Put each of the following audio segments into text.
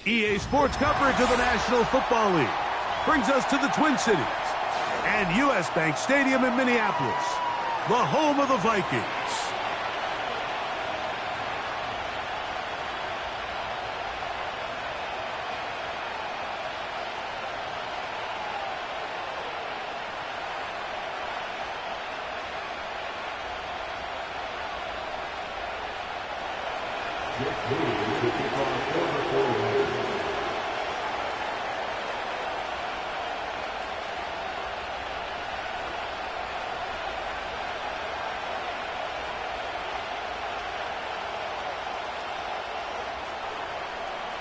EA Sports coverage of the National Football League brings us to the Twin Cities and U.S. Bank Stadium in Minneapolis, the home of the Vikings.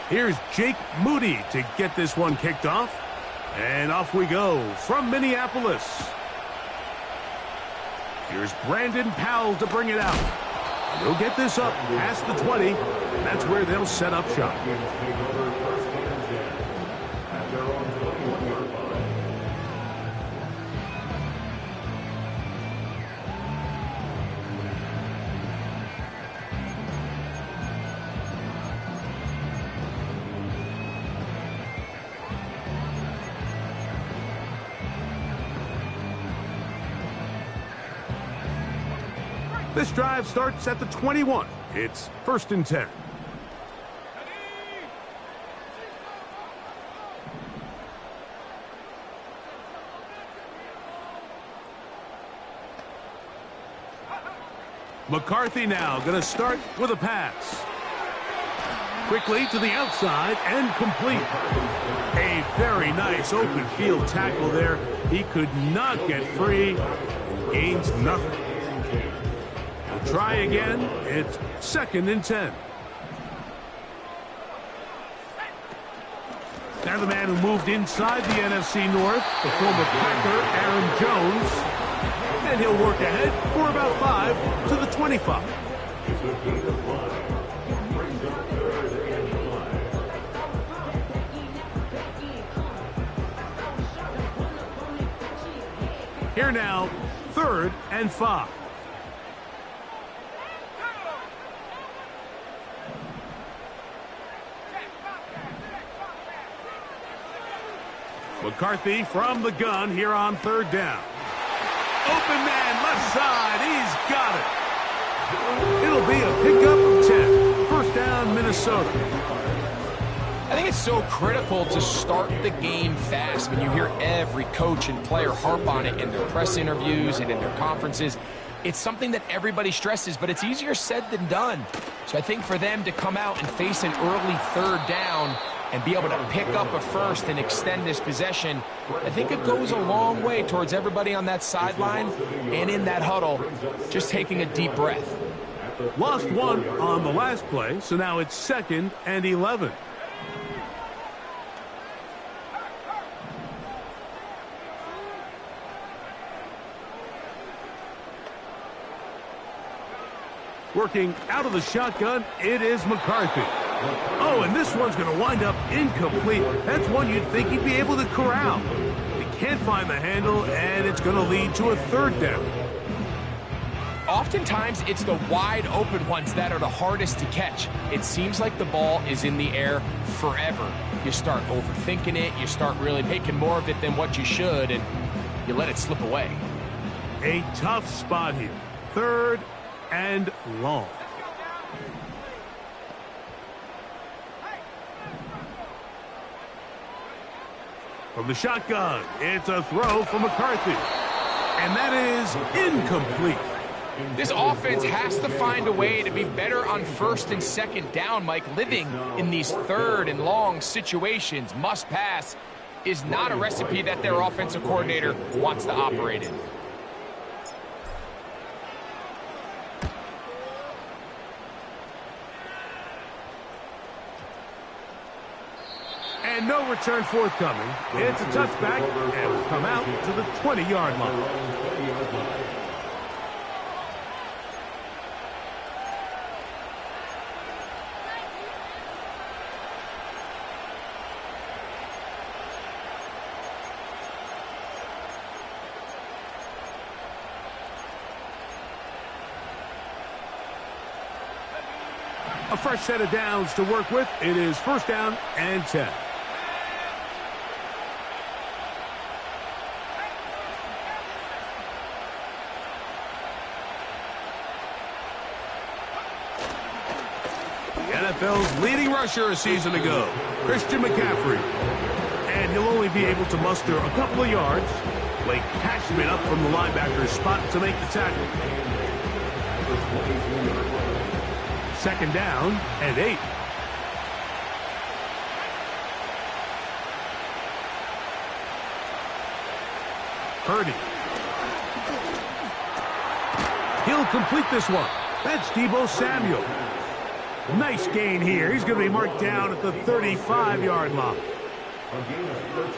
Here's Jake Moody to get this one kicked off. And off we go from Minneapolis. Here's Brandon Powell to bring it out. And he'll get this up past the 20, and that's where they'll set up shop. This drive starts at the 21. It's 1st and 10. McCarthy now going to start with a pass. Quickly to the outside and complete. A very nice open field tackle there. He could not get free and gains nothing. Try again. It's 2nd and 10. Now the man who moved inside the NFC North, the former Packer, Aaron Jones. And he'll work ahead for about 5 to the 25. Here now, 3rd and 5. McCarthy from the gun here on 3rd down. Open man, left side. He's got it. It'll be a pickup of 10. 1st down, Minnesota. I think it's so critical to start the game fast. When you hear every coach and player harp on it in their press interviews and in their conferences, it's something that everybody stresses, but it's easier said than done. So I think for them to come out and face an early 3rd down and be able to pick up a 1st and extend this possession, I think it goes a long way towards everybody on that sideline and in that huddle just taking a deep breath. Lost one on the last play, so now it's 2nd and 11. Working out of the shotgun, it is McCarthy. Oh, and this one's going to wind up incomplete. That's one you'd think he'd be able to corral. He can't find the handle, and it's going to lead to a 3rd down. Oftentimes, it's the wide open ones that are the hardest to catch. It seems like the ball is in the air forever. You start overthinking it, you start really making more of it than what you should, and you let it slip away. A tough spot here. 3rd and long. From the shotgun, it's a throw from McCarthy. And that is incomplete. This offense has to find a way to be better on 1st and 2nd down, Mike. Living in these 3rd and long situations, must pass, is not a recipe that their offensive coordinator wants to operate in. And no return forthcoming. It's a touchback and will come out to the 20-yard line. A fresh set of downs to work with. It is 1st down and 10. The NFL's leading rusher a season ago, Christian McCaffrey. And he'll only be able to muster a couple of yards. Blake Cashman up from the linebacker's spot to make the tackle. 2nd down and 8. Purdy. He'll complete this one. That's Deebo Samuel. Nice gain here. He's going to be marked down at the 35-yard line.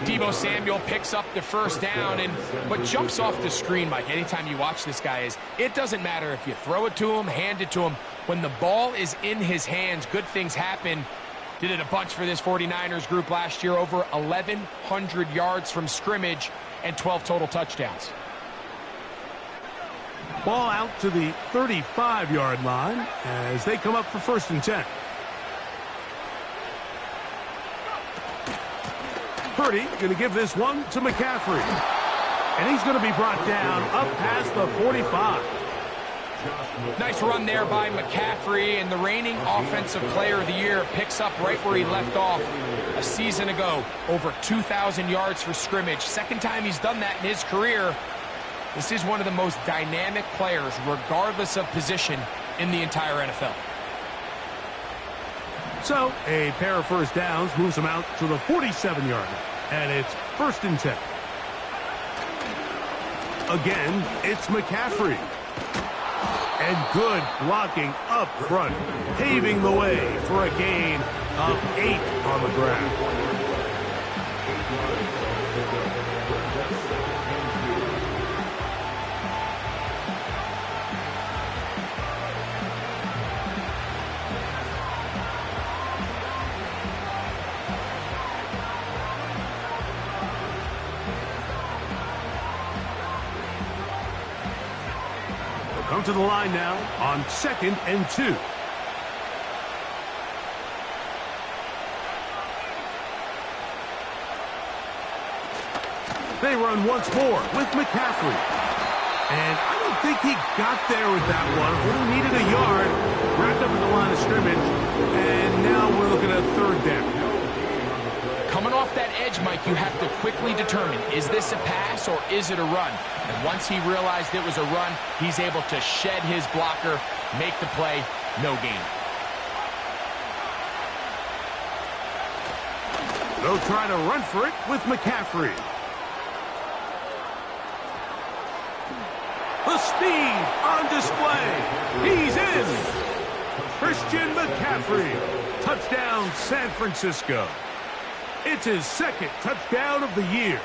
Deebo Samuel picks up the 1st down, and what jumps off the screen, Mike, anytime you watch this guy is it doesn't matter if you throw it to him, hand it to him. When the ball is in his hands, good things happen. Did it a bunch for this 49ers group last year, over 1,100 yards from scrimmage and 12 total touchdowns. Ball out to the 35-yard line as they come up for 1st and 10. Purdy going to give this one to McCaffrey. And he's going to be brought down up past the 45. Nice run there by McCaffrey, and the reigning Offensive Player of the Year picks up right where he left off a season ago. Over 2,000 yards for scrimmage. 2nd time he's done that in his career. This is one of the most dynamic players, regardless of position, in the entire NFL. So, a pair of 1st downs moves him out to the 47-yard line. And it's 1st and 10. Again, it's McCaffrey. And good blocking up front, paving the way for a gain of 8 on the ground. Come to the line now on 2nd and 2. They run once more with McCaffrey. And I don't think he got there with that one. Only needed a yard. Wrapped up at the line of scrimmage. And now we're looking at 3rd down. Coming off that edge, Mike, you have to quickly determine, is this a pass or is it a run? And once he realized it was a run, he's able to shed his blocker, make the play, no gain. They'll try to run for it with McCaffrey. The speed on display. He's in. Christian McCaffrey. Touchdown, San Francisco. It's his 2nd touchdown of the year.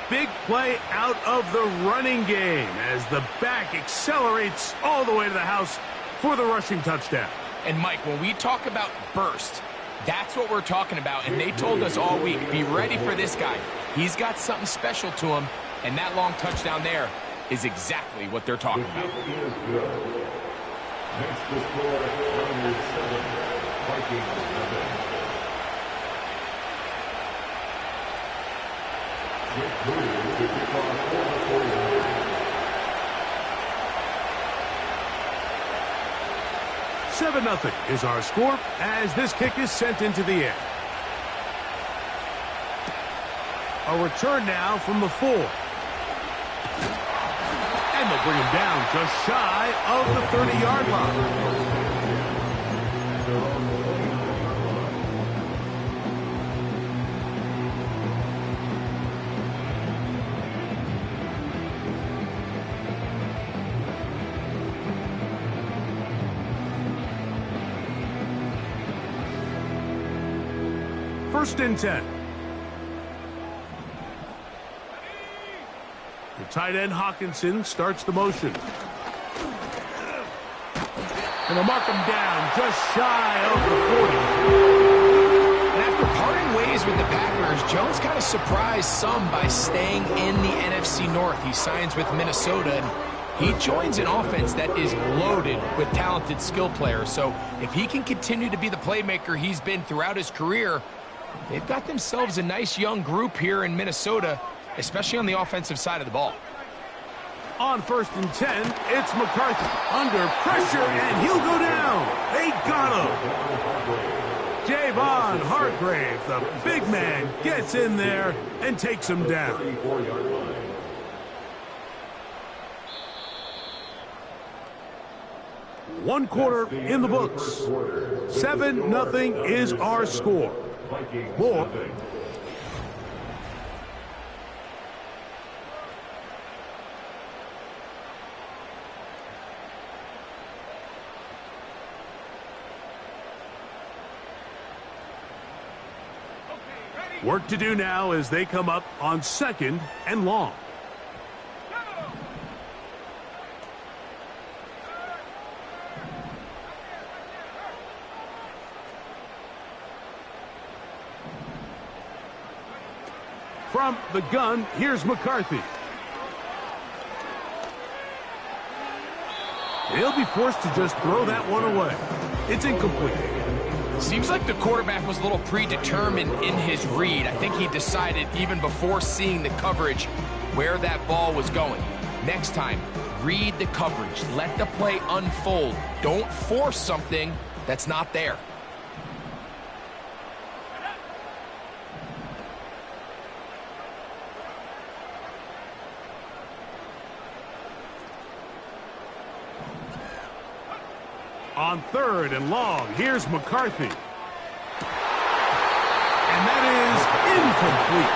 Big play out of the running game as the back accelerates all the way to the house for the rushing touchdown. And, Mike, when we talk about burst, that's what we're talking about. And they told us all week, be ready for this guy. He's got something special to him, and that long touchdown there is exactly what they're talking about. Next to score, number 7, Vikings. Seven 0 is our score as this kick is sent into the air. A return now from the 4. And they'll bring him down just shy of the 30-yard line. First and 10. The tight end Hawkinson starts the motion. And they'll mark him down just shy of the 40. And after parting ways with the Packers, Jones kind of surprised some by staying in the NFC North. He signs with Minnesota, and He joins an offense that is loaded with talented skill players. So if he can continue to be the playmaker he's been throughout his career, they've got themselves a nice young group here in Minnesota, especially on the offensive side of the ball. On 1st and 10, it's McCarthy under pressure, and he'll go down. They got him. Javon Hargrave, the big man, gets in there and takes him down. 34-yard line. One quarter in the books. 7-0 is our score. More. Work to do now as they come up on 2nd and long. From the gun, here's McCarthy. He'll be forced to just throw that one away. It's incomplete. Seems like the quarterback was a little predetermined in his read. I think he decided even before seeing the coverage where that ball was going. Next time, read the coverage. Let the play unfold. Don't force something that's not there. On 3rd and long, here's McCarthy. And that is incomplete.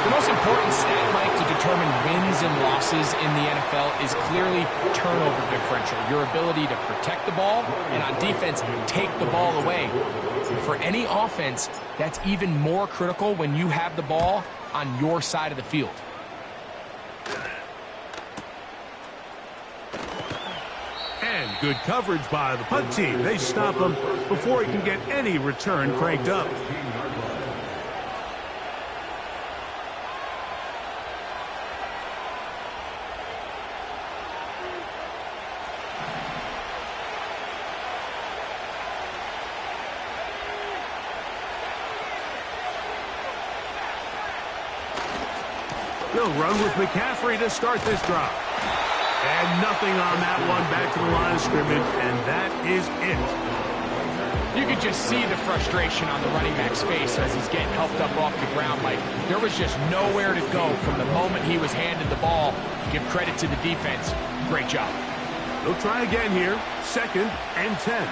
The most important stat, Mike, to determine wins and losses in the NFL is clearly turnover differential. Your ability to protect the ball and on defense, take the ball away. For any offense, that's even more critical when you have the ball on your side of the field. Good coverage by the punt team. They stop him before he can get any return cranked up. He'll run with McCaffrey to start this drive. And nothing on that one, back to the line of scrimmage, and that is it. You could just see the frustration on the running back's face as he's getting helped up off the ground. Like, there was just nowhere to go from the moment he was handed the ball. Give credit to the defense. Great job. They'll try again here, 2nd and 10.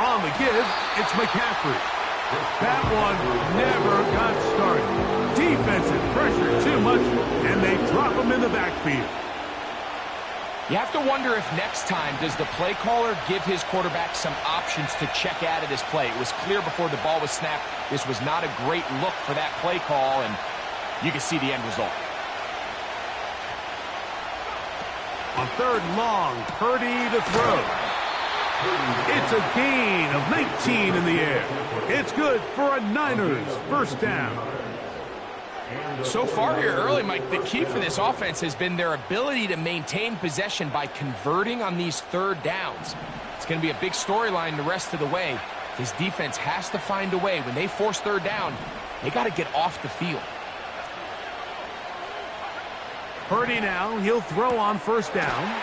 On the give, it's McCaffrey. That one never got started. Defensive pressure too much, and they drop him in the backfield. You have to wonder if next time does the play caller give his quarterback some options to check out of this play. It was clear before the ball was snapped this was not a great look for that play call, and you can see the end result. On 3rd and long, Purdy to throw. It's a gain of 19 in the air. It's good for a Niners first down. So far here early, Mike, the key for this offense has been their ability to maintain possession by converting on these 3rd downs. It's going to be a big storyline the rest of the way. His defense has to find a way. When they force 3rd down, they got to get off the field. Purdy now, he'll throw on 1st down.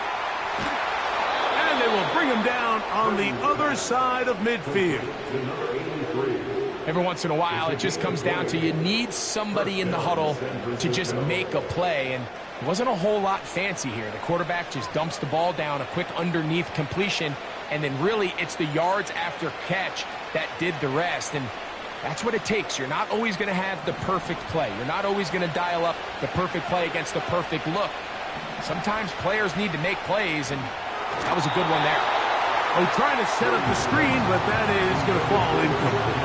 They will bring him down on the other side of midfield. Every once in a while, it just comes down to you need somebody in the huddle to just make a play, and it wasn't a whole lot fancy here. The quarterback just dumps the ball down, a quick underneath completion, and then really it's the yards after catch that did the rest, and that's what it takes. You're not always going to have the perfect play. You're not always going to dial up the perfect play against the perfect look. Sometimes players need to make plays, and that was a good one there. Oh, trying to set up the screen, but that is going to fall incomplete.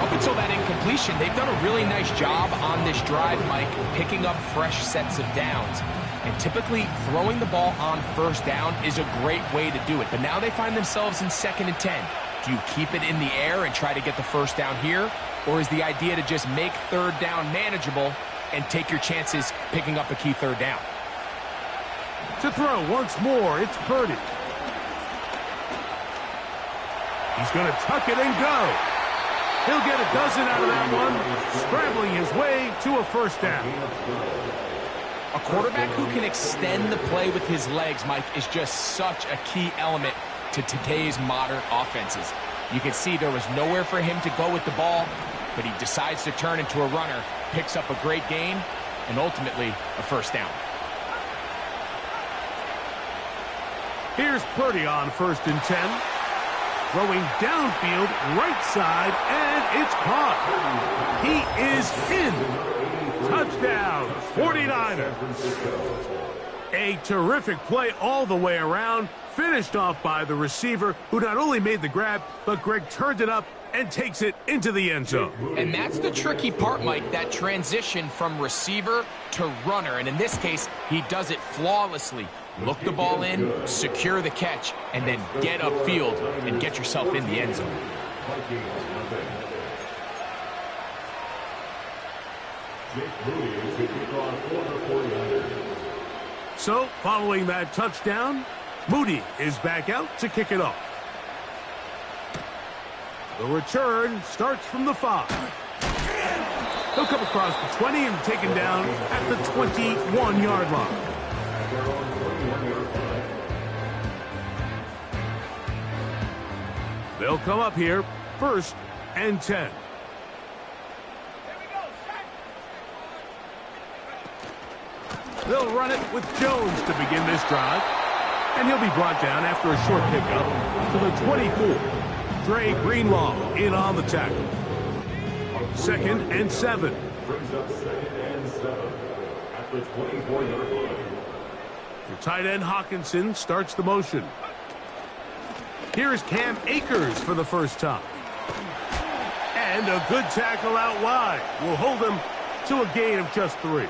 I'll until that incompletion, they've done a really nice job on this drive, Mike, picking up fresh sets of downs. And typically, throwing the ball on first down is a great way to do it. But now they find themselves in 2nd and 10. Do you keep it in the air and try to get the first down here? Or is the idea to just make 3rd down manageable and take your chances picking up a key 3rd down? To throw once more, it's Purdy. He's going to tuck it and go. He'll get a dozen out of that one, scrambling his way to a first down. A quarterback who can extend the play with his legs, Mike, is just such a key element to today's modern offenses. You can see there was nowhere for him to go with the ball, but he decides to turn into a runner, picks up a great gain, and ultimately a first down. Here's Purdy on 1st and 10. Throwing downfield, right side, and it's caught. He is in. Touchdown, 49ers. A terrific play all the way around, finished off by the receiver, who not only made the grab, but Greg turned it up and takes it into the end zone. And that's the tricky part, Mike, that transition from receiver to runner. And in this case, he does it flawlessly. Look the ball in, secure the catch, and then get upfield and get yourself in the end zone. So, following that touchdown, Moody is back out to kick it off. The return starts from the 5. He'll come across the 20 and taken down at the 21-yard line. They'll come up here, 1st and 10. They'll run it with Jones to begin this drive. And he'll be brought down after a short pickup to the 24. Dre Greenlaw in on the tackle. 2nd and 7. Brings up 2nd and 7 at the 24-yard line. The tight end Hawkinson starts the motion. Here's Cam Akers for the first time. And a good tackle out wide will hold him to a gain of just 3.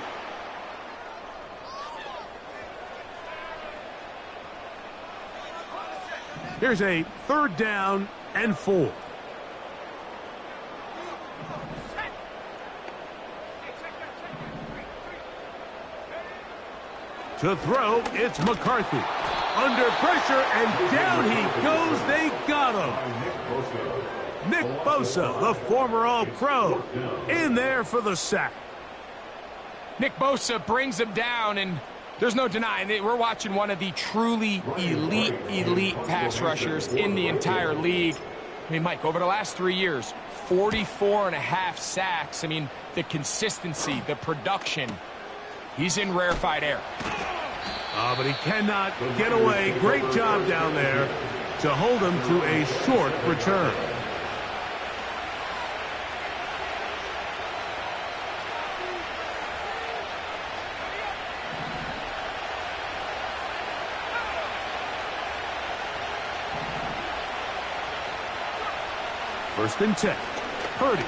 Here's a 3rd down and 4. To throw, it's McCarthy. Under pressure, and down he goes. They got him. Nick Bosa, the former All-Pro, in there for the sack. Nick Bosa brings him down, and there's no denying it. We're watching one of the truly elite pass rushers in the entire league. I mean, Mike, over the last 3 years, 44.5 sacks. I mean, the consistency, the production. He's in rarefied air. But he cannot get away. Great job down there to hold him to a short return. First and 10. Purdy.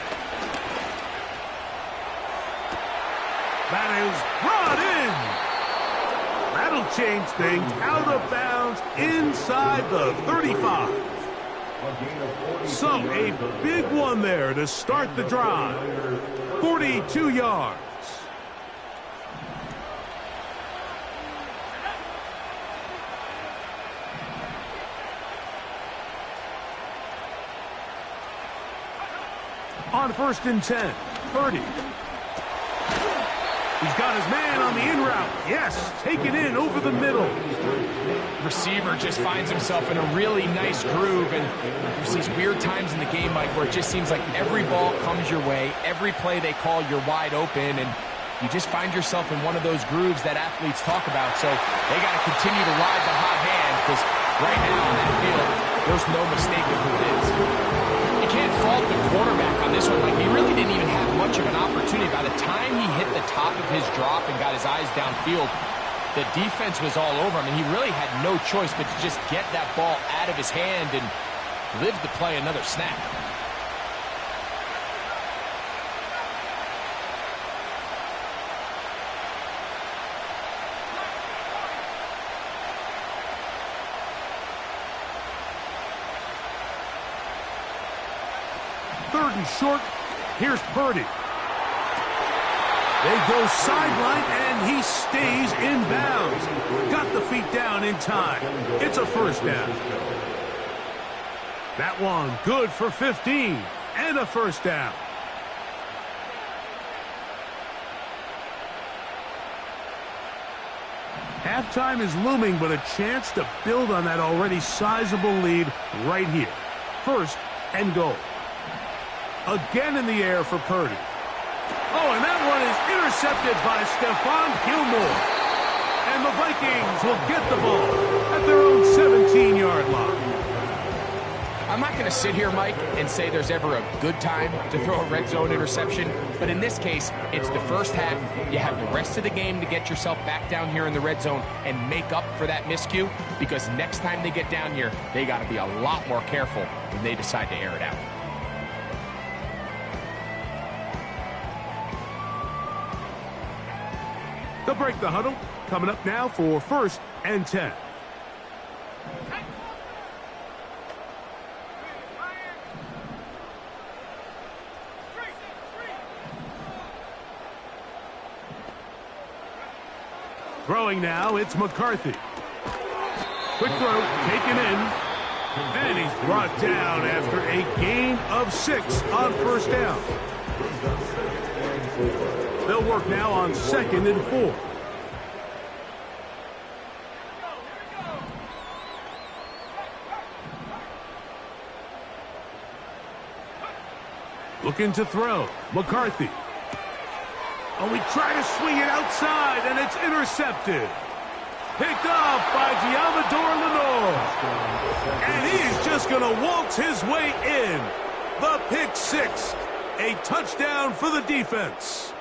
That is brought in. That'll change things. Out of bounds inside the 35. So a big one there to start the drive. 42 yards. On 1st and 10, Purdy. He's got his man on the in route. Yes, take it in over the middle. Receiver just finds himself in a really nice groove, and there's these weird times in the game, Mike, where it just seems like every ball comes your way. Every play they call, you're wide open, and you just find yourself in one of those grooves that athletes talk about. So they got to continue to ride the hot hand, because right now on that field, there's no mistaking who it is. You can't fault the quarterback on this one. Like, he really didn't even have much of an opportunity. By the time he hit the top of his drop and got his eyes downfield, the defense was all over him, and he really had no choice but to just get that ball out of his hand and live to play another snap. 3rd and short. Here's Purdy. They go sideline, and he stays in bounds. Got the feet down in time. It's a first down. That one good for 15 and a first down. Halftime is looming, but a chance to build on that already sizable lead right here. 1st and goal. Again in the air for Purdy. Oh, and that one is intercepted by Stephon Gilmore. And the Vikings will get the ball at their own 17-yard line. I'm not going to sit here, Mike, and say there's ever a good time to throw a red zone interception, but in this case, it's the first half. You have the rest of the game to get yourself back down here in the red zone and make up for that miscue, because next time they get down here, they got to be a lot more careful when they decide to air it out. They'll break the huddle. Coming up now for 1st and 10. Throwing now, it's McCarthy. Quick throw, taken in. And he's brought down after a gain of 6 on 1st down. They'll work now on 2nd and 4. Looking to throw. McCarthy. Oh, we try to swing it outside, and it's intercepted. Picked off by Diamador Lenore. And he is just going to waltz his way in. The pick 6. A touchdown for the defense.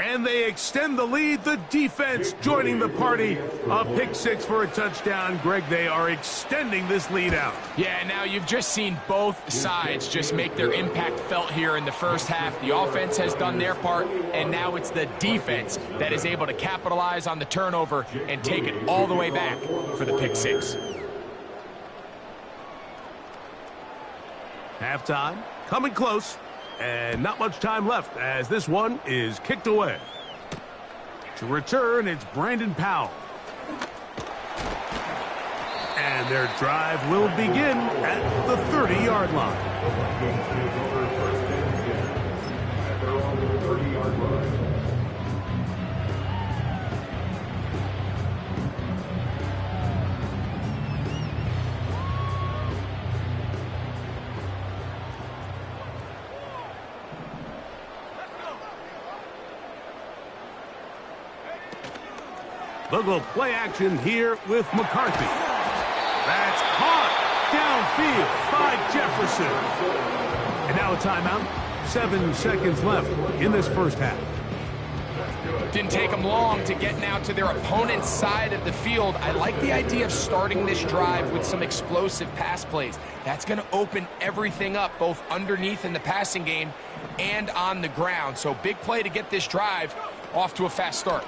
And they extend the lead. The defense joining the party. A pick 6 for a touchdown. Greg, they are extending this lead out. Yeah, now you've just seen both sides just make their impact felt here in the first half. The offense has done their part, and now it's the defense that is able to capitalize on the turnover and take it all the way back for the pick 6. Halftime, coming close. And not much time left as this one is kicked away. To return, it's Brandon Powell. And their drive will begin at the 30-yard line. They'll go play action here with McCarthy. That's caught downfield by Jefferson. And now a timeout. 7 seconds left in this first half. Didn't take them long to get now to their opponent's side of the field. I like the idea of starting this drive with some explosive pass plays. That's going to open everything up, both underneath in the passing game and on the ground. So big play to get this drive off to a fast start.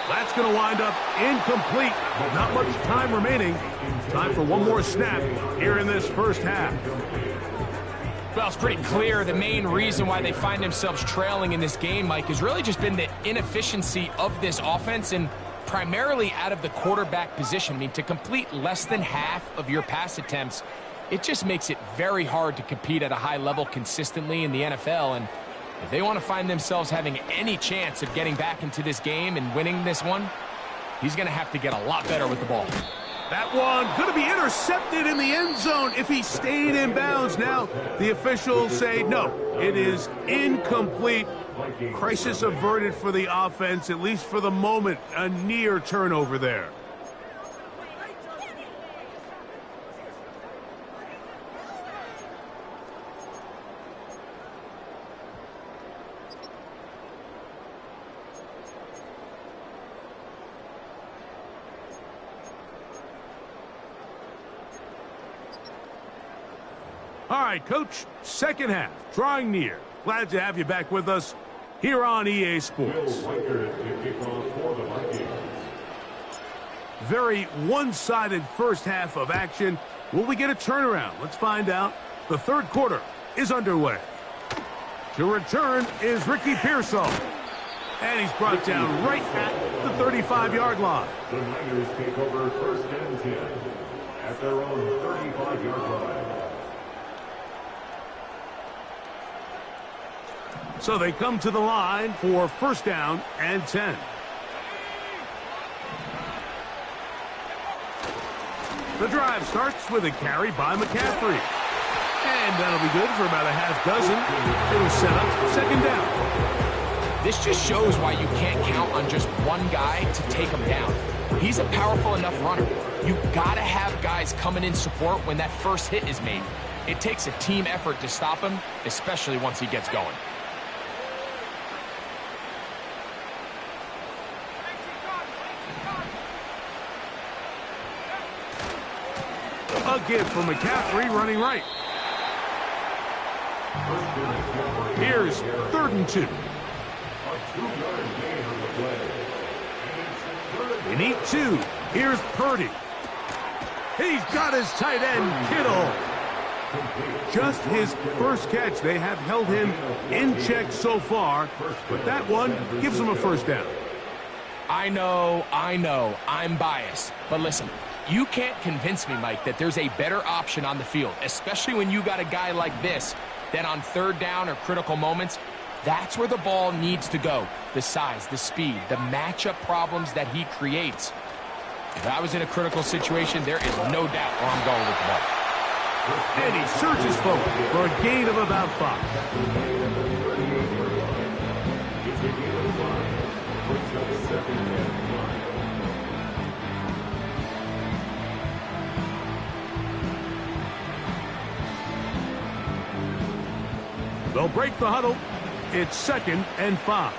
That's going to wind up incomplete. Not much time remaining. Time for one more snap here in this first half. Well, it's pretty clear the main reason why they find themselves trailing in this game, Mike, has really just been the inefficiency of this offense and primarily out of the quarterback position. I mean, to complete less than half of your pass attempts, it just makes it very hard to compete at a high level consistently in the NFL. And if they want to find themselves having any chance of getting back into this game and winning this one, he's going to have to get a lot better with the ball. That one going to be intercepted in the end zone if he stayed in bounds. Now the officials say no, it is incomplete. Crisis averted for the offense, at least for the moment. A near turnover there. All right, Coach, second half, drawing near. Glad to have you back with us here on EA Sports. Very one-sided first half of action. Will we get a turnaround? Let's find out. The third quarter is underway. To return is Ricky Pearsall. And he's brought down right at the 35-yard line. The Niners take over first and 10 at their own 35-yard line. So they come to the line for first down and 10. The drive starts with a carry by McCaffrey. And that'll be good for about a half dozen. It'll set up second down. This just shows why you can't count on just one guy to take him down. He's a powerful enough runner. You've got to have guys coming in support when that first hit is made. It takes a team effort to stop him, especially once he gets going. A give for McCaffrey running right. Here's 3rd and 2. They need 2. Here's Purdy. He's got his tight end, Kittle. Just his first catch. They have held him in check so far, but that one gives him a first down. I know, I'm biased. But listen, you can't convince me, Mike, that there's a better option on the field, especially when you got a guy like this, that on third down or critical moments, that's where the ball needs to go. The size, the speed, the matchup problems that he creates. If I was in a critical situation, there is no doubt where I'm going with the ball. And he surges forward for a gain of about 5. They'll break the huddle. It's 2nd and 5.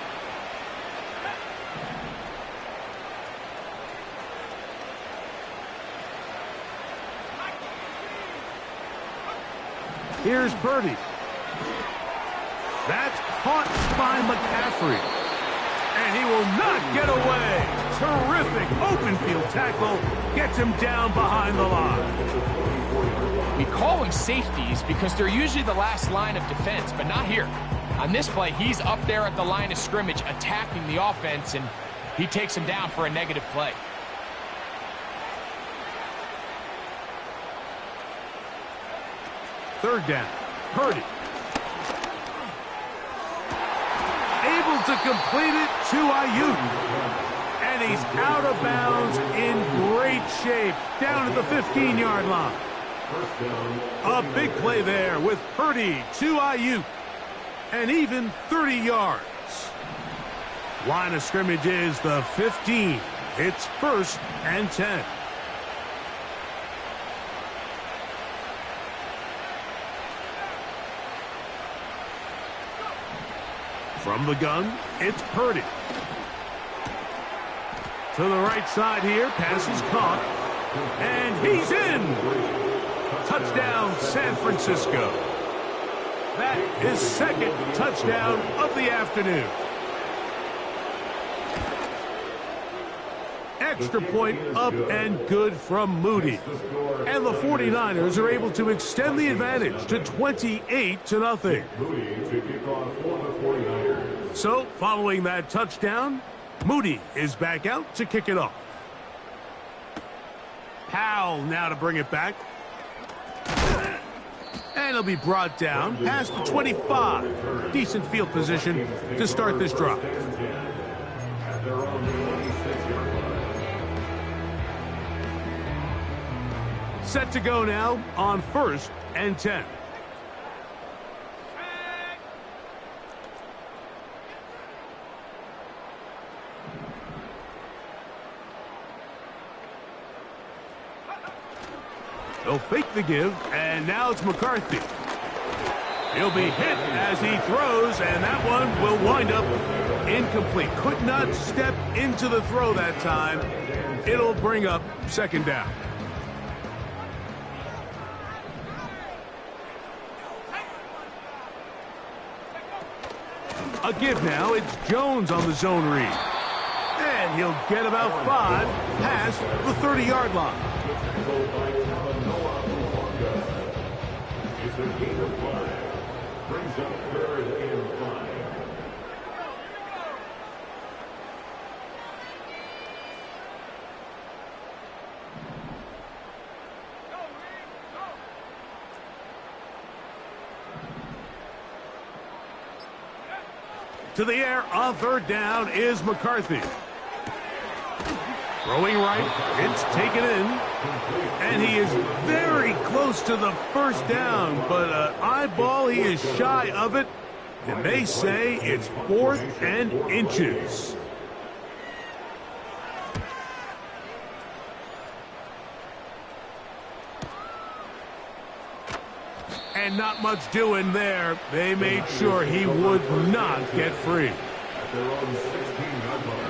Here's Purdy. That's caught by McCaffrey. And he will not get away. Terrific open field tackle. Gets him down behind the line. We call them safeties because they're usually the last line of defense, but not here. On this play, he's up there at the line of scrimmage attacking the offense, and he takes him down for a negative play. Third down. Purdy. Able to complete it to Ayuk. And he's out of bounds in great shape. Down at the 15-yard line. A big play there with Purdy to Ayuk. And even 30 yards. Line of scrimmage is the 15. It's 1st and 10. From the gun, it's Purdy. To the right side here, pass is caught. And he's in! Touchdown, San Francisco. That is 2nd touchdown of the afternoon. Extra point up and good from Moody. And the 49ers are able to extend the advantage to 28-0. So, following that touchdown, Moody is back out to kick it off. Powell now to bring it back. And he'll be brought down past the 25. Decent field position to start this drive. Set to go now on 1st and 10. They'll fake the give, and now it's McCarthy. He'll be hit as he throws, and that one will wind up incomplete. Could not step into the throw that time. It'll bring up 2nd down. A give now. It's Jones on the zone read. And And he'll get about 5 past the 30-yard line. It's a gain of 5. Brings up 3rd and 5. To the air on 3rd down is McCarthy. Throwing right, it's taken in. And he is very close to the 1st down, but eyeball, he is shy of it. And they say it's 4th and inches. And not much doing there. They made sure he would not get free. At their own 16-yard line.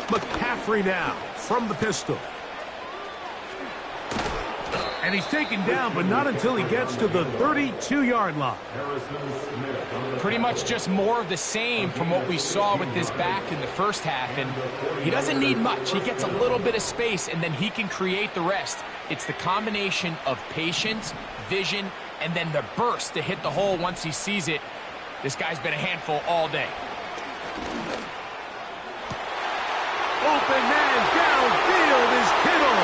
McCaffrey now from the pistol. And he's taken down, but not until he gets to the 32-yard line. Pretty much just more of the same from what we saw with this back in the first half. And he doesn't need much. He gets a little bit of space, and then he can create the rest. It's the combination of patience, vision, and then the burst to hit the hole once he sees it. This guy's been a handful all day. Open man downfield is Kittle.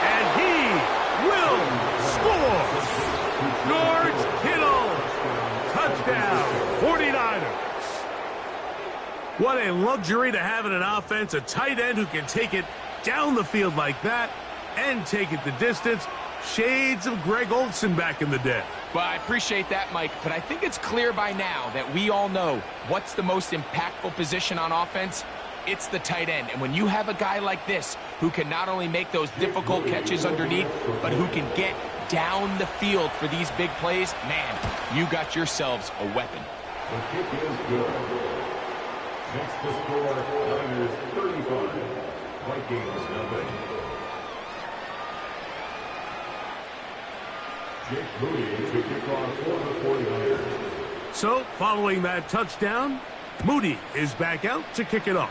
And he will score. George Kittle. Touchdown, 49ers. What a luxury to have in an offense, a tight end who can take it down the field like that and take it the distance. Shades of Greg Olsen back in the day. Well, I appreciate that, Mike, but I think it's clear by now that we all know what's the most impactful position on offense. It's the tight end. And when you have a guy like this who can not only make those difficult catches underneath, but who can get down the field for these big plays, man, you got yourselves a weapon. The kick is good. Next to score, Niners 35. Vikings nothing. Jake Moody to kick off for the 49ers. So, following that touchdown, Moody is back out to kick it off.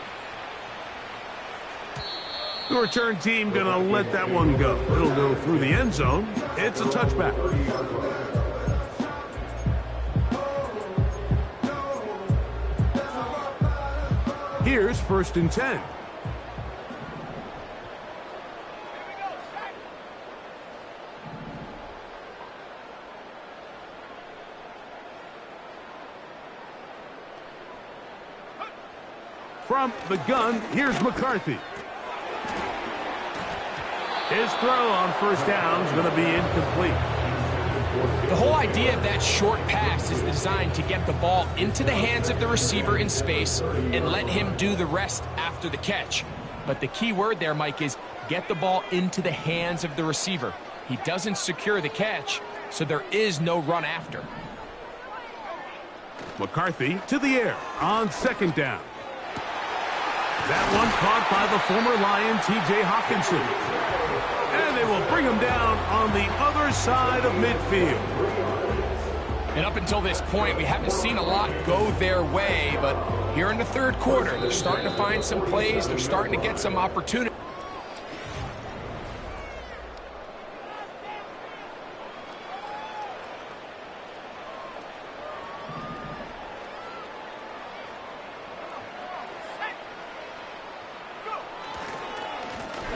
The return team going to let that one go. It'll go through the end zone. It's a touchback. Here's 1st and 10. From the gun, here's McCarthy. His throw on 1st down is going to be incomplete. The whole idea of that short pass is designed to get the ball into the hands of the receiver in space and let him do the rest after the catch. But the key word there, Mike, is get the ball into the hands of the receiver. He doesn't secure the catch, so there is no run after. McCarthy to the air on 2nd down. That one caught by the former Lion, T.J. Hawkinson. And they will bring him down on the other side of midfield. And up until this point, we haven't seen a lot go their way, but here in the 3rd quarter, they're starting to find some plays. They're starting to get some opportunity.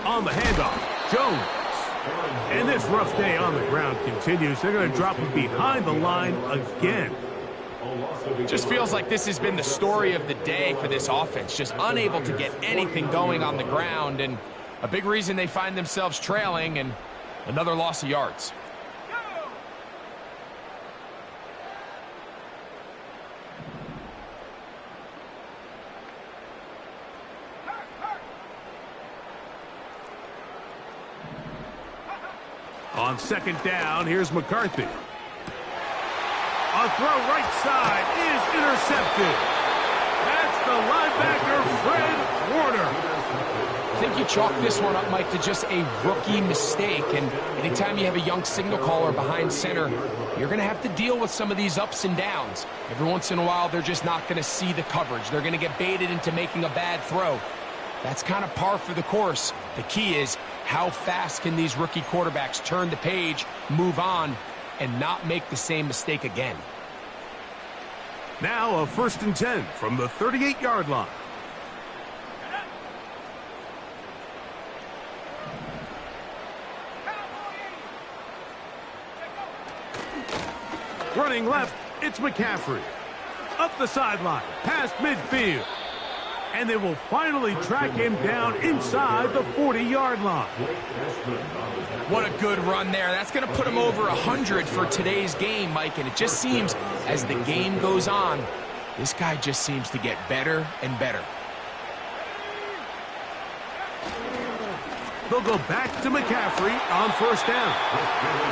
On the handoff, Jones. And this rough day on the ground continues. They're going to drop him behind the line again. Just feels like this has been the story of the day for this offense. Just unable to get anything going on the ground. And a big reason they find themselves trailing and another loss of yards. On 2nd down, here's McCarthy. A throw right side is intercepted. That's the linebacker, Fred Warner. I think you chalk this one up, Mike, to just a rookie mistake. And anytime you have a young signal caller behind center, you're going to have to deal with some of these ups and downs. Every once in a while, they're just not going to see the coverage. They're going to get baited into making a bad throw. That's kind of par for the course. The key is how fast can these rookie quarterbacks turn the page, move on, and not make the same mistake again. Now a 1st and 10 from the 38-yard line. Running left, it's McCaffrey. Up the sideline, past midfield. And they will finally track him down inside the 40-yard line. What a good run there. That's going to put him over 100 for today's game, Mike. And it just seems, as the game goes on, this guy just seems to get better and better. They'll go back to McCaffrey on 1st down.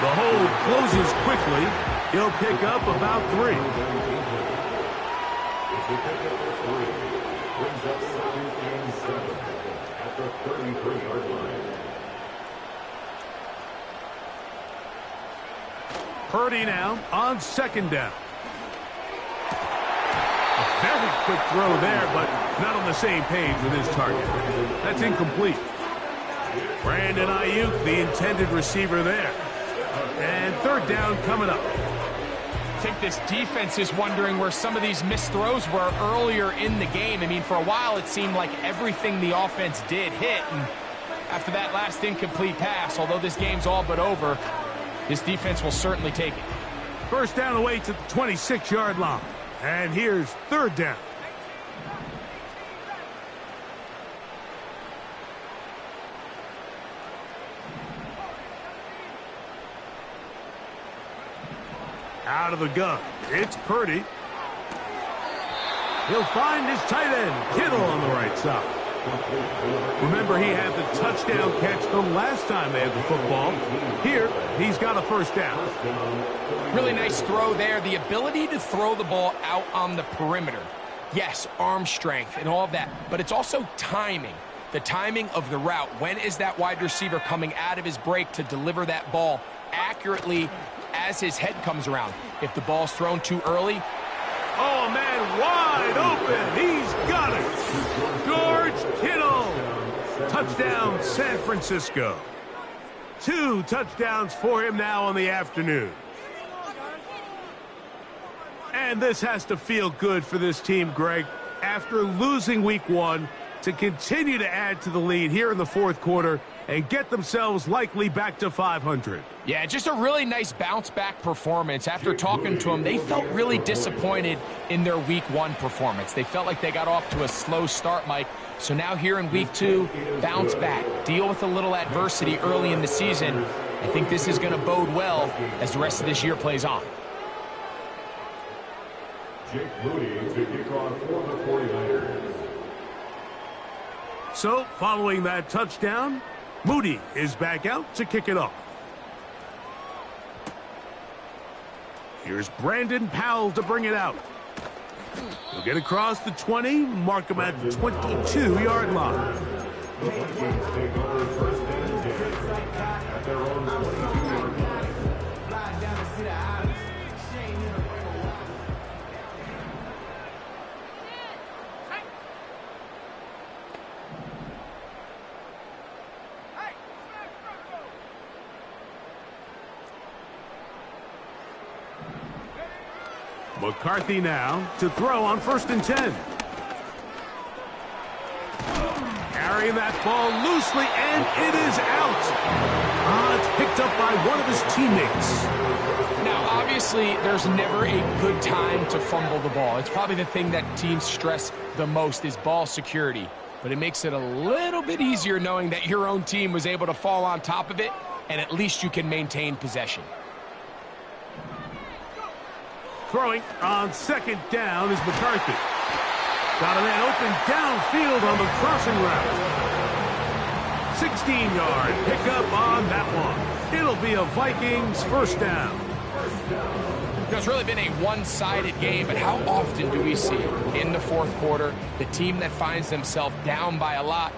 The hold closes quickly. He'll pick up about 3. Brings up 2nd and 7 at the 33-yard line. Purdy now on 2nd down. A very quick throw there, but not on the same page with his target. That's incomplete. Brandon Ayuk, the intended receiver there. And 3rd down coming up. I think this defense is wondering where some of these missed throws were earlier in the game. I mean, for a while, it seemed like everything the offense did hit. And after that last incomplete pass, although this game's all but over, this defense will certainly take it. 1st down away to the 26-yard line. And here's 3rd down. Out of the gun, it's Purdy. He'll find his tight end, Kittle, on the right side. Remember, he had the touchdown catch the last time they had the football. Here, he's got a 1st down. Really nice throw there. The ability to throw the ball out on the perimeter. Yes, arm strength and all of that, but it's also timing. The timing of the route. When is that wide receiver coming out of his break to deliver that ball accurately as his head comes around? If the ball's thrown too early. Oh, man, wide open. He's got it. George Kittle. Touchdown, San Francisco. 2 touchdowns for him now on the afternoon. And this has to feel good for this team, Greg. After losing week 1, to continue to add to the lead here in the 4th quarter and get themselves likely back to 500. Yeah, just a really nice bounce-back performance. After talking to them, they felt really disappointed in their week 1 performance. They felt like they got off to a slow start, Mike. So now here in week 2, bounce back, deal with a little adversity early in the season. I think this is going to bode well as the rest of this year plays on. Jake Moody to kick off for the 49ers. So, following that touchdown, Moody is back out to kick it off. Here's Brandon Powell to bring it out. He'll get across the 20, mark him at the 22-yard line. The Vikings take over 1st and 10 at their own 22-yard line. McCarthy now to throw on 1st and 10. Carrying that ball loosely, and it is out. It's picked up by one of his teammates. Now, obviously, there's never a good time to fumble the ball. It's probably the thing that teams stress the most is ball security. But it makes it a little bit easier knowing that your own team was able to fall on top of it, and at least you can maintain possession. Throwing on 2nd down is McCarthy. Got a man open downfield on the crossing route. 16-yard pickup on that one. It'll be a Vikings 1st down. It's really been a one-sided game, but how often do we see in the fourth quarter the team that finds themselves down by a lot,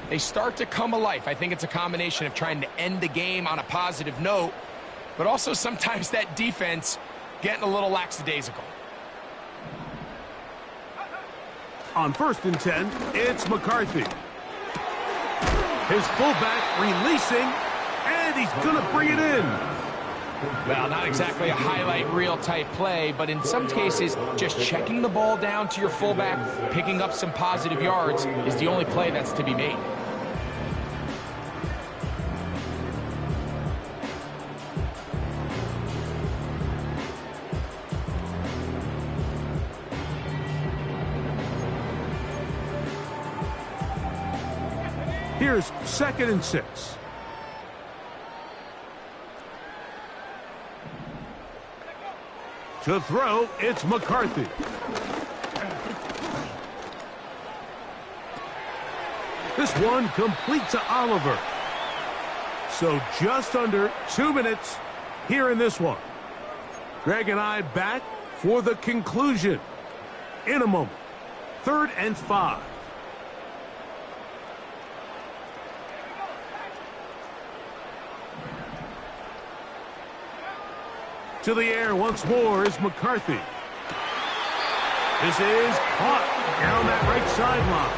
they start to come alive? I think it's a combination of trying to end the game on a positive note, but also sometimes that defense getting a little lackadaisical. On 1st and 10, it's McCarthy. His fullback releasing, and he's going to bring it in. Well, not exactly a highlight reel type play, but in some cases, just checking the ball down to your fullback, picking up some positive yards is the only play that's to be made. Here's 2nd and 6. To throw, it's McCarthy. This one complete to Oliver. So just under 2 minutes here in this one. Greg and I back for the conclusion in a moment. 3rd and 5. To the air once more is McCarthy. This is caught down that right sideline.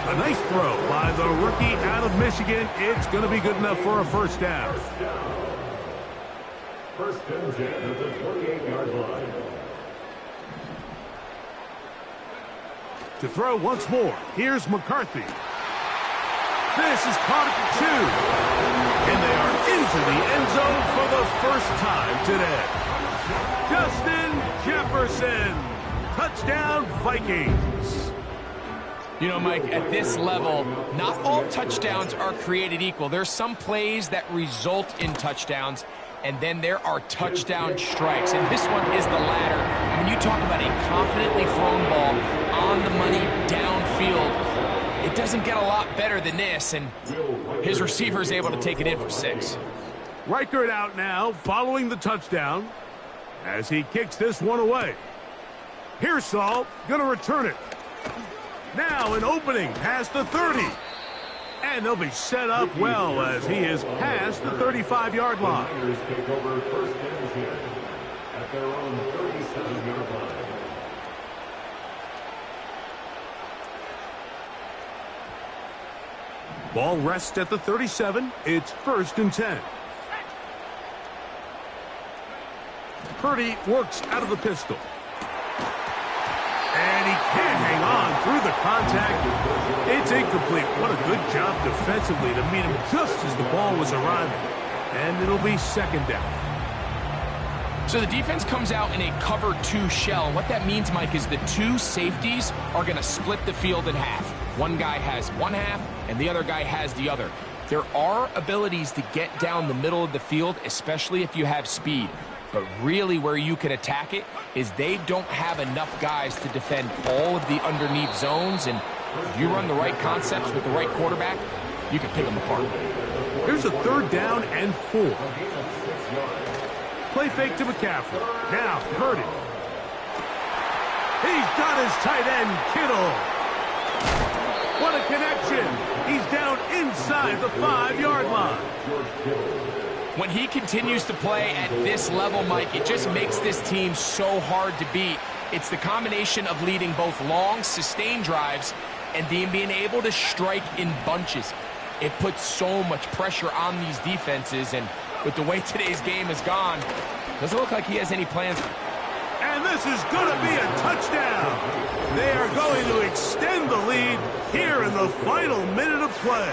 A nice throw by the rookie out of Michigan. It's going to be good enough for a first down. First and 10 at the 28-yard line. To throw once more, here's McCarthy. This is caught at the 2. And they are into the end zone for the first time today. Justin Jefferson. Touchdown, Vikings. You know, Mike, at this level, not all touchdowns are created equal. There's some plays that result in touchdowns, and then there are touchdown strikes. And this one is the latter. And when you talk about a confidently thrown ball on the money downfield, it doesn't get a lot better than this, and his receiver is able to take it in for 6. Reichert out now, following the touchdown, as he kicks this one away. Pearsall going to return it. Now an opening past the 30. And they'll be set up well as he is past the 35-yard line. Take over 1st and 10 at their own 37-yard line. Ball rests at the 37. It's 1st and 10. Purdy works out of the pistol. And he can't hang on through the contact. It's incomplete. What a good job defensively to meet him just as the ball was arriving. And it'll be 2nd down. So the defense comes out in a cover 2 shell. And what that means, Mike, is the 2 safeties are going to split the field in half. One guy has one half, and the other guy has the other. There are abilities to get down the middle of the field, especially if you have speed. But really where you can attack it is they don't have enough guys to defend all of the underneath zones. And if you run the right concepts with the right quarterback, you can pick them apart. Here's a 3rd down and 4. Play fake to McCaffrey. Now Purdy. He's got his tight end, Kittle. What a connection. He's down inside the 5-yard line. When he continues to play at this level, Mike, it just makes this team so hard to beat. It's the combination of leading both long, sustained drives and being able to strike in bunches. It puts so much pressure on these defenses, and with the way today's game has gone, doesn't look like he has any plans. And this is going to be a touchdown. They are going to extend the lead here in the final minute of play.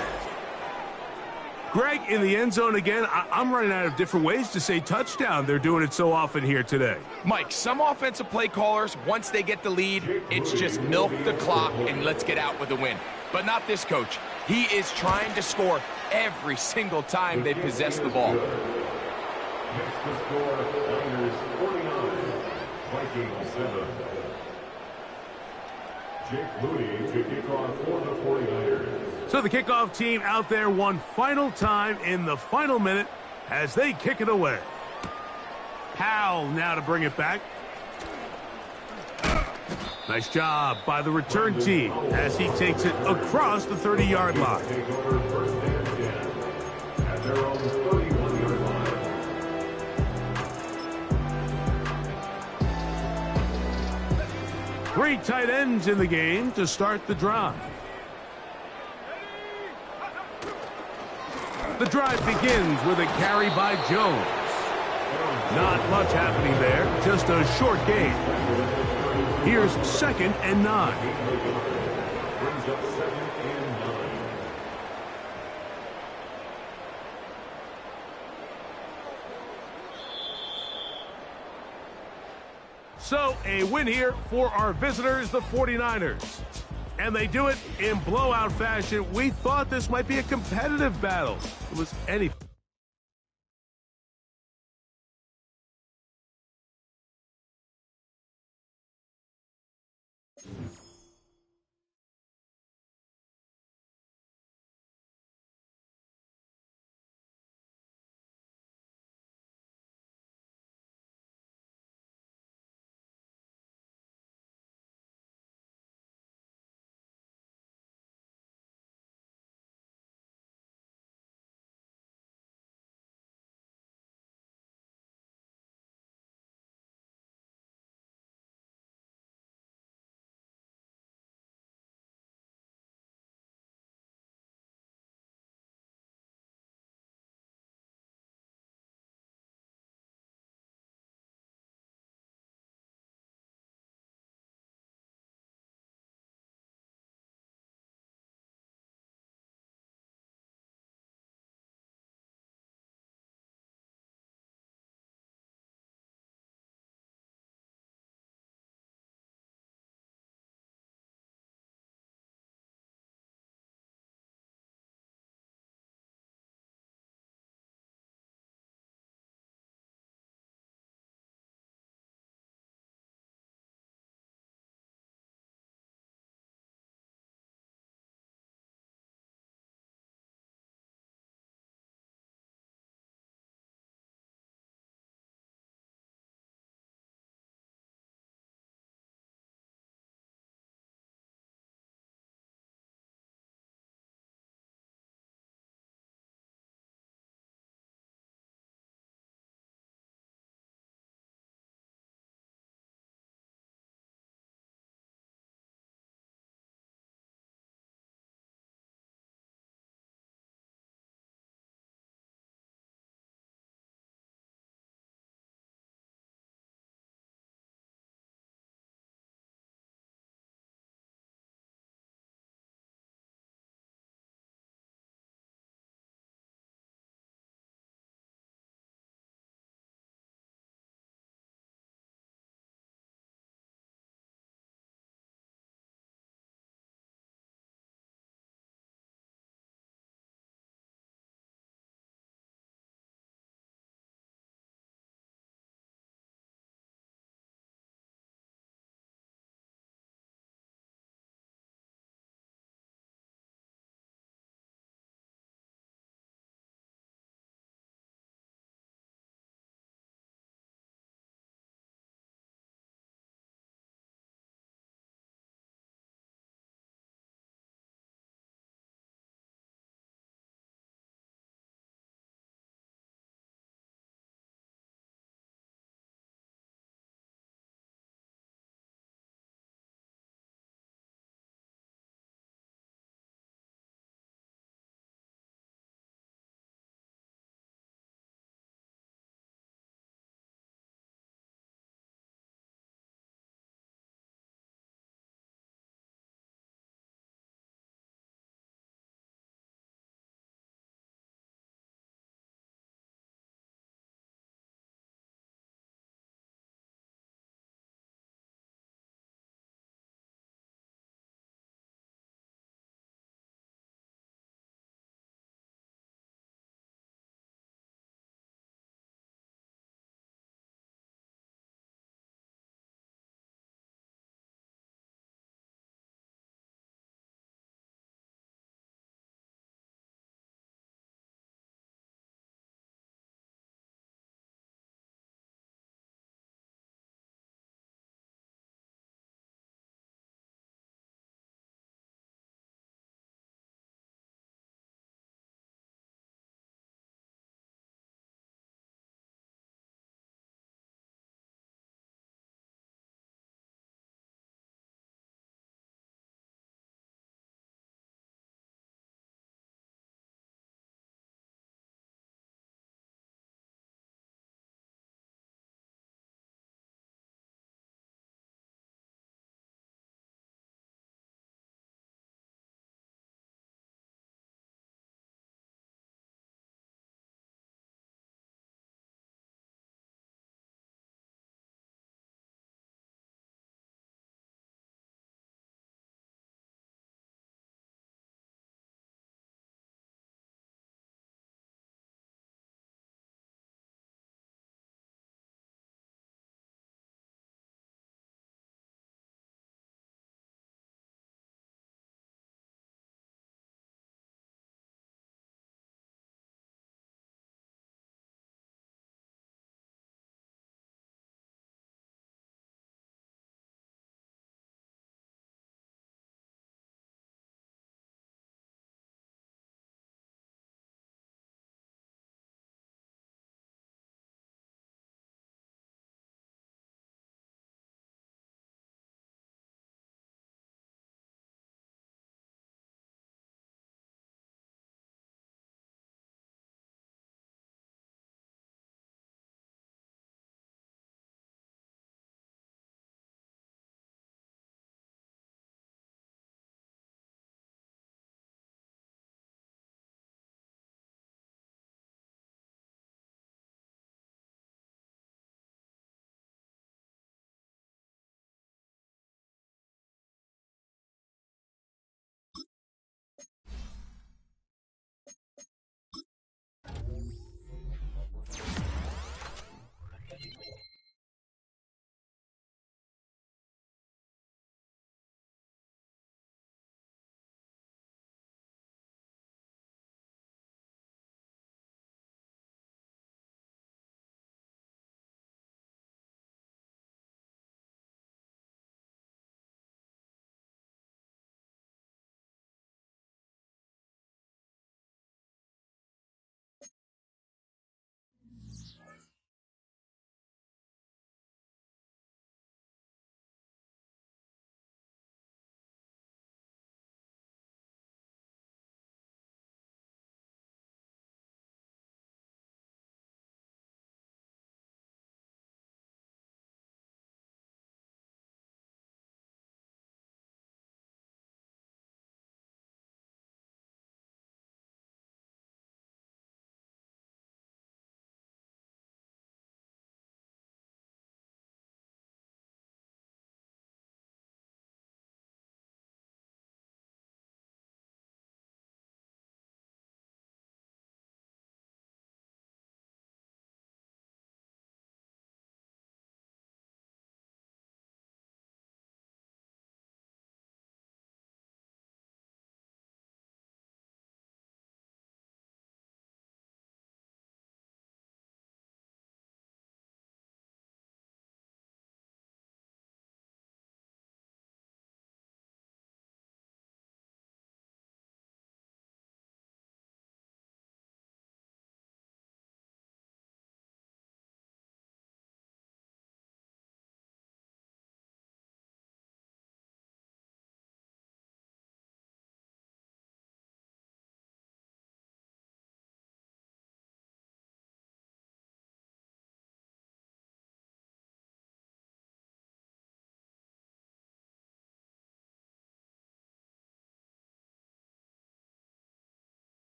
Greg, in the end zone again, I'm running out of different ways to say touchdown. They're doing it so often here today. Mike, some offensive play callers, once they get the lead, it's just milk the clock and let's get out with a win. But not this coach. He is trying to score every single time they possess the ball. Next to score, Niners 49, Vikings 7. Jake Moody to kick off for the 49ers. So the kickoff team out there one final time in the final minute as they kick it away. Powell now to bring it back. Nice job by the return team as he takes it across the 30-yard line. Take over first and 10 at their own 31-yard line. 3 tight ends in the game to start the drive. The drive begins with a carry by Jones. Not much happening there, just a short gain. Here's 2nd and 9. Brings up 2nd and 9. So, a win here for our visitors, the 49ers. And they do it in blowout fashion. We thought this might be a competitive battle. It was anything.